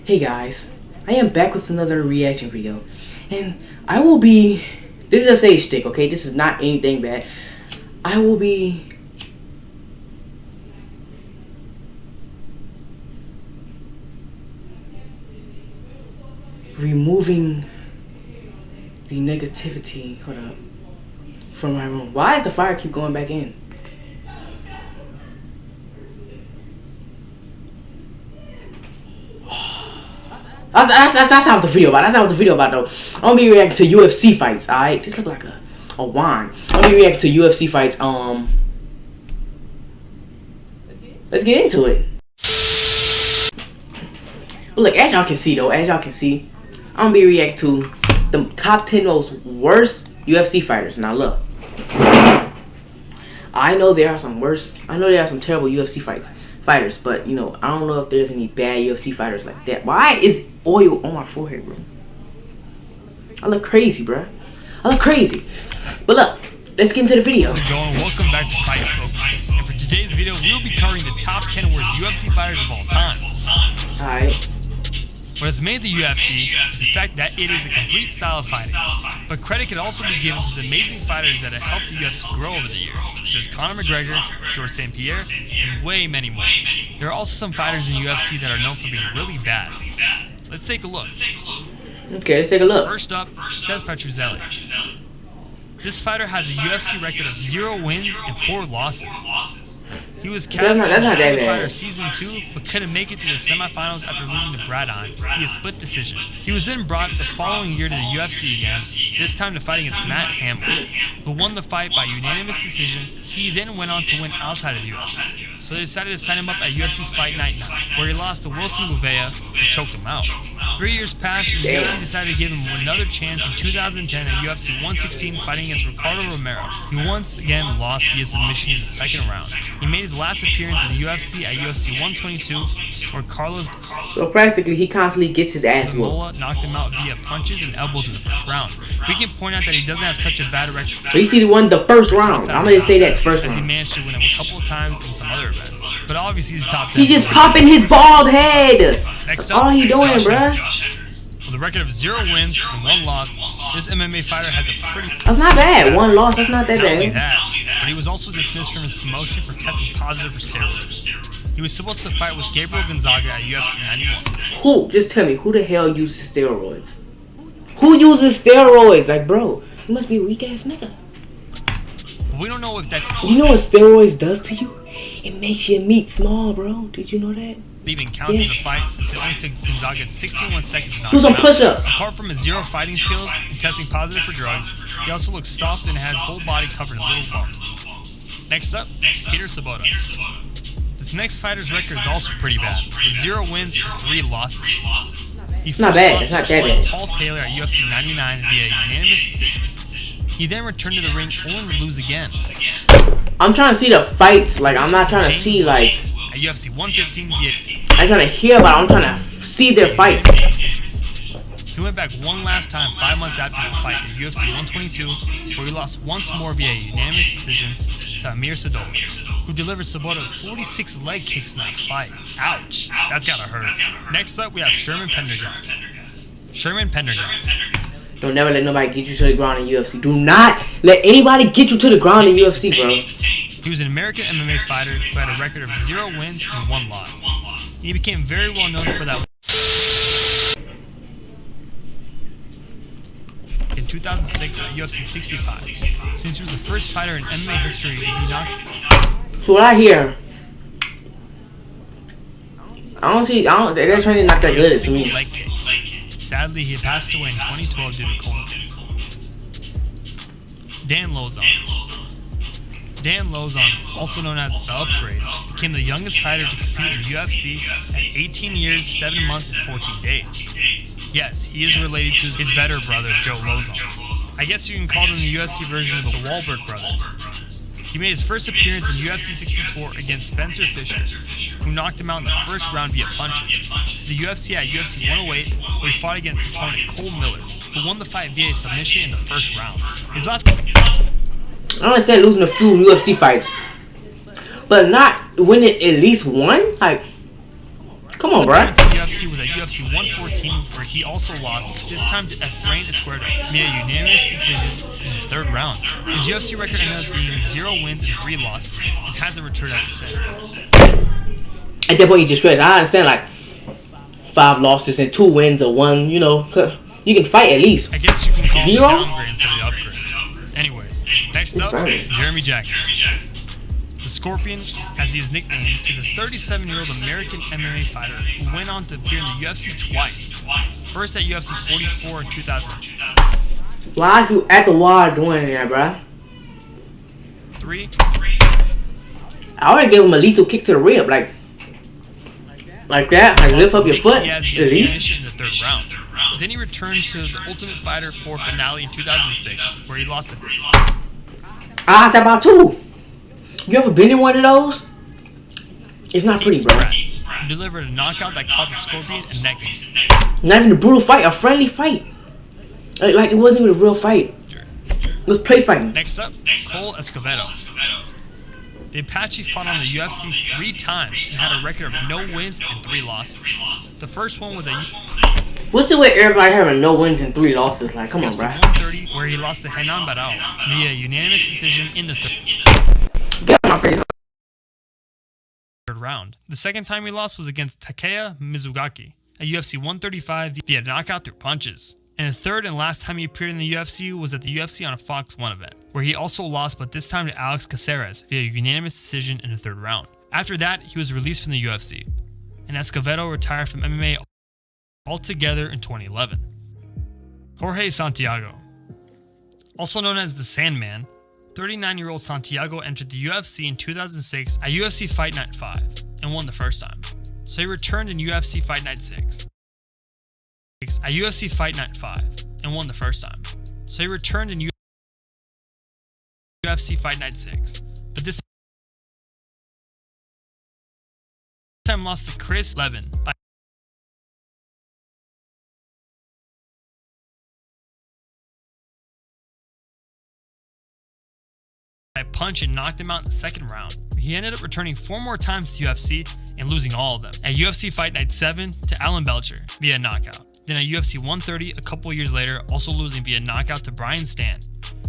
Hey guys, I am back with another reaction video, and I will be, this is a sage stick, okay, this is not anything bad. I will be removing the negativity, hold up, from my room. Why does the fire keep going back in? That's not what the video about. That's not what the video about though. I'm gonna be reacting to UFC fights. Alright, this look like a wine. I'm gonna be reacting to UFC fights. Let's get into it. But look, as y'all can see though, I'm gonna be reacting to the top 10 most worst UFC fighters. Now look, I know there are some terrible UFC fighters, but you know, I don't know if there's any bad UFC fighters like that. Why is oil on my forehead, bro? I look crazy, bro. I look crazy. But look, let's get into the video. How's it going? Welcome back to Fight Focus. And for today's video, we'll be covering the top 10 worst UFC fighters of all time. Alright. What has made the UFC is the fact that it is a complete style of fighting. But credit can also be given to the amazing fighters that have helped the UFC grow over the years, such as Conor McGregor, George St. Pierre, and way many more. There are also some fighters in the UFC that are known for being really bad. Let's take a look. Okay, let's take a look. First up, Seth Petruzelli. This fighter has a UFC record of 0 wins and 4 losses. He was cast in the Fighter Season 2, but couldn't make it to the semifinals after losing to Brad Hines via split decision. He was then brought the following year to the UFC again, this time to fight against Matt Hamill, who won the fight by unanimous decision. He then went on to win outside of the UFC, so they decided to sign him up at UFC Fight Night 9, where he lost to Wilson Gouveia, who choked him out. 3 years passed, and the UFC decided to give him another chance in 2010 at UFC 116, fighting against Ricardo Romero. He once again lost via submission in the second round. He made his last appearance in the UFC at UFC 122, where Carlos So practically, he constantly gets his ass whooped. knocked him out via punches and elbows in the first round. We can point out that he doesn't have such a bad record. So you see, he won the first round. I'm gonna say that first round. As he managed to win it a couple of times in some other events. But obviously, he's top 10. He's just popping his bald head. Next That's all he doing, bruh. With a record of 0 wins and 1 loss, this MMA fighter has a pretty... That's not bad. 1 loss, that's not that Not only bad. that, but he was also dismissed from his promotion for testing positive for steroids. He was supposed to fight with Gabriel Gonzaga at UFC 91. Who? Just tell me, who the hell uses steroids? Who uses steroids? Like, bro, you must be a weak ass nigga. But we don't know if that... You know what steroids does to you? It makes your meat small, bro. Did you know that? even counted the fight since it only took Gonzaga 61 seconds to knock Do some him out. push-ups. Apart from his 0 fighting skills and testing positive for drugs, he also looks soft and has whole body covered in little bumps. Next up, Peter Sobotta. This next fighter's record is also pretty bad, with 0 wins and 3 losses. He Not bad, it's not that bad. Paul Taylor at UFC 99 via unanimous decision. He then returned to the ring only to lose again. I'm trying to see the fights, like, I'm not trying to see, like... At UFC 115 via... I'm trying to hear about it, I'm trying to see their fights. He went back one last time 5 months after the fight at UFC 122, where he lost once more via unanimous decision to Amir Sadolin, who delivered Sobotta 46 leg kicks in that fight. Ouch, that's gotta hurt. Next up, we have Sherman Pendergast. Sherman Pendergast. Don't never let nobody get you to the ground in UFC. Do not let anybody get you to the ground in UFC, bro. He was an American MMA fighter who had a record of 0 wins and 1 loss. He became very well known for that. In 2006 at UFC 65, since he was the first fighter in MMA history to be knocked. So what I hear, they're trying to not that good to me. Sadly, he passed away in 2012 due to colon cancer. Dan Lozon. Dan Lozon, also known as The Upgrade, became the youngest fighter to compete in the UFC at 18 years, 7 months, and 14 days. Yes, he is related to his better brother, Joe Lozon. I guess you can call him the UFC version of the Wahlberg brother. He made his first appearance in UFC 64 against Spencer Fisher, who knocked him out in the first round via punches, to the UFC at UFC 108, where he fought against opponent Cole Miller, who won the fight via submission in the first round. His last... I understand losing a few UFC fights, but not winning at least one? Like, Come on, His bro. appearance in the UFC was at UFC 114, where he also lost, this time to Efrain Esquerdo via unanimous decision in the third round. His UFC record ended up being 0 wins and 3 losses, and hasn't returned ever since. At that point, you just stretch. I understand, like, 5 losses and 2 wins or 1, you know. You can fight at least. I guess you can call 0? it a downgrade instead of the upgrade. Anyways, next up, Jeremy Jackson. The Scorpion, as he is nicknamed, is a 37-year-old American MMA fighter who went on to appear in the UFC twice. First at UFC 44 in 2000. Why are you at the wall doing that, bro? 3. I already gave him a lethal kick to the rib, like that, like lift up your foot at least. In the third round. Then he returned to the Ultimate Fighter 4 finale in 2006, where he lost it. I had that about 2. You ever been in one of those? It's not pretty, bro. He delivered a knockout that caused the Scorpion a neck injury. Not even a brutal fight, a friendly fight. Like it wasn't even a real fight. It was play fighting. Next up, Cole Escobedo. The Apache fought on the UFC 3 times and had a record of no wins and 3 losses. The first one was at What's the way everybody having no wins and 3 losses? Like, come on, bro. 130, where he lost to Henan Barao via unanimous decision in the Get out of my face. third round. The second time he lost was against Takeya Mizugaki at UFC 135 via knockout through punches. And the third and last time he appeared in the UFC was at the UFC on a Fox 1 event, where he also lost, but this time to Alex Caceres via unanimous decision in the third round. After that, he was released from the UFC, and Escobedo retired from MMA altogether in 2011. Jorge Santiago. Also known as the Sandman, 39-year-old Santiago entered the UFC in 2006 at UFC Fight Night 5 and won the first time, so he returned in UFC Fight Night 6. At UFC Fight Night 5 and won the first time, so he returned in UFC Fight Night 6, but this time lost to Chris Levin by a punch and knocked him out in the second round. He ended up returning 4 more times to the UFC and losing all of them. At UFC Fight Night 7 to Alan Belcher via knockout. Then at UFC 130 a couple years later, also losing via knockout to Brian Stann.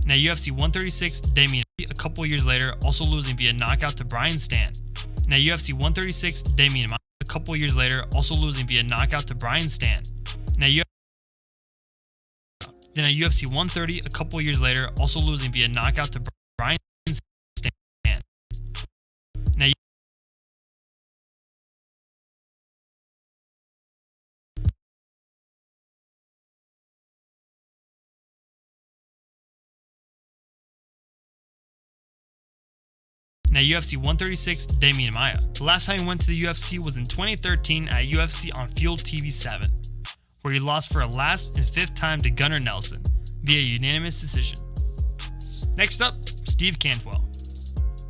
And at UFC 136 to Damian a couple years later, also losing via knockout to Brian Stann. And at UFC 136 to Damian a couple years later, also losing via knockout to Brian Stann. And at UFC 130 a couple years later, also losing via knockout to Brian Stann. And at UFC 136 to Damian Maia. The last time he went to the UFC was in 2013 at UFC on Fuel TV 7, where he lost for a last and 5th time to Gunnar Nelson via unanimous decision. Next up, Steve Cantwell.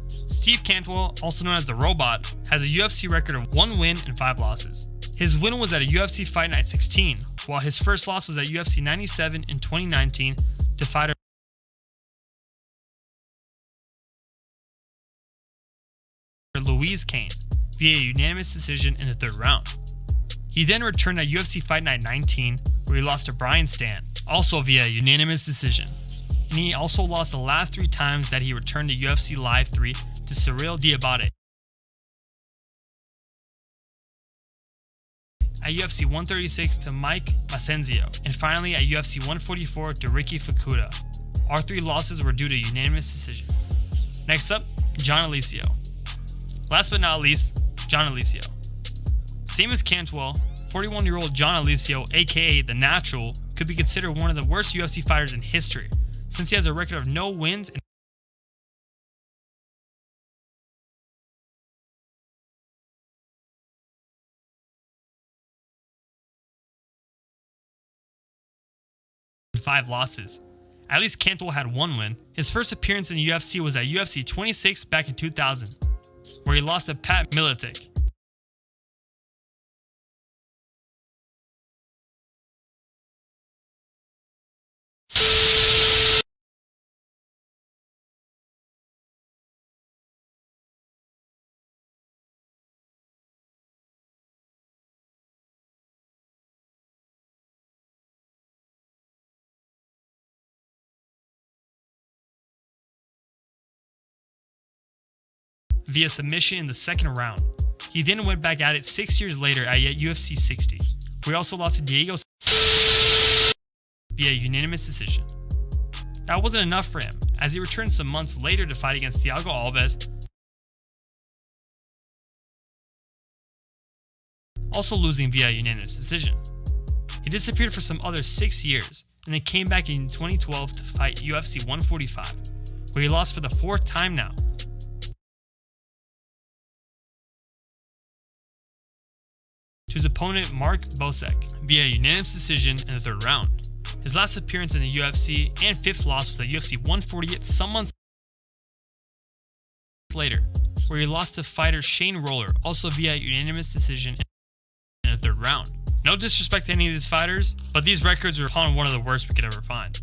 Steve Cantwell, also known as the Robot, has a UFC record of 1 win and 5 losses. His win was at a UFC Fight Night 16, while his first loss was at UFC 97 in 2019 to fighter Louise Kane via unanimous decision in the third round. He then returned at UFC Fight Night 19, where he lost to Brian Stann, also via unanimous decision. And he also lost the last 3 times that he returned to UFC Live 3 to Cyril Diabate. At UFC 136 to Mike Masenzio, and finally at UFC 144 to Ricky Fukuda. Our 3 losses were due to unanimous decision. Next up, John Alicio. Last but not least, John Alicio. Same as Cantwell, 41-year-old John Alicio, aka The Natural, could be considered one of the worst UFC fighters in history, since he has a record of no wins and five losses. At least Cantwell had 1 win. His first appearance in the UFC was at UFC 26 back in 2000, where he lost to Pat Miletic. via submission in the second round. He then went back at it 6 years later at UFC 60, where he also lost to Diego via unanimous decision. That wasn't enough for him, as he returned some months later to fight against Thiago Alves, also losing via unanimous decision. He disappeared for some other 6 years, and then came back in 2012 to fight UFC 145, where he lost for the 4th time now. To his opponent Mark Bosek via unanimous decision in the 3rd round. His last appearance in the UFC and 5th loss was at UFC 148 some months later, where he lost to fighter Shane Roller, also via unanimous decision in the 3rd round. No disrespect to any of these fighters, but these records are upon one of the worst we could ever find.